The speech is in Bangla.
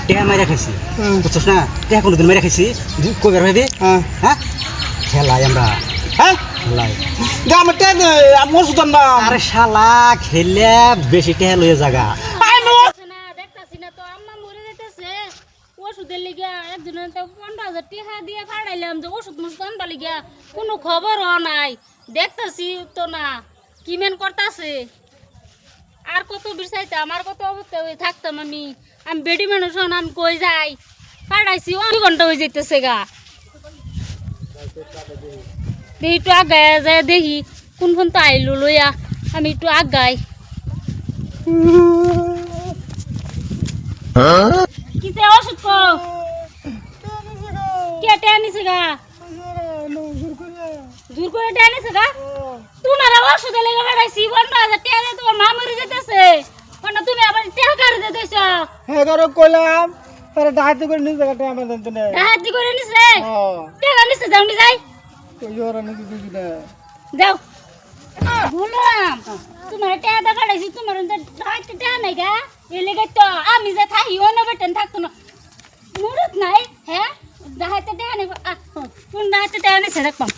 টেয়া মাইরা খাইছি বুঝছস না টেয়া কোনোদিন মাইরা খাইছি কবে ভাবি হ্যাঁ খেলাই আমরা হ্যাঁ খেলাই আমার টেয়া দে আমার সুতন না আরে শালা খেললে বেশি টেয়া লইয়া জাগা না দেখতাছি না তো আম্মা মরে যাইতেছে ওষুধের লিগা একজনের তো 15,000 টাকা দিয়ে ফাড়াইলাম যে ওষুধ মুষুধ আনবা লিগা কোনো খবরও নাই দেখতাছি তো না কি মেন করতাছে আর কত বিচাইতে আমার কত অবস্থায় থাকতাম আমি বেডি মানুষ হন আমি কই যাই ফাড়াইছি 2 ঘন্টা হয়ে যাইতেছে গা দেখি একটু আগায় যায় দেখি কোন ফোন তো আইলো লইয়া আমি একটু আগাই কিসে ওষুধ কো কে টেনিছে গা জোর করে টেনিছে গা তোমার ওষুধ লেগে বেড়াইছি 15,000 টাকা দিয়ে তোমার মা মরে যেতেছে মানে তুমি আবার টাকা কার দিতেছ হ্যাঁ ধরো কইলাম তারা ডাহাতি করে নিয়ে জায়গাটা আমার জানতে না ডাহাতি করে নিছে টাকা নিছে যাও নি যাই কই ওরা নিতে দিবি না যাও বললাম তোমার টাকা দা কাটাইছি তোমার ডাহাতি টাকা নাই গা এই লেগে তো আমি যে থাকি অন্য বেটেন থাকতো না মুরত নাই হ্যাঁ ডাহাতি টাকা নেই কোন ডাহাতি টাকা নিছে দেখবাম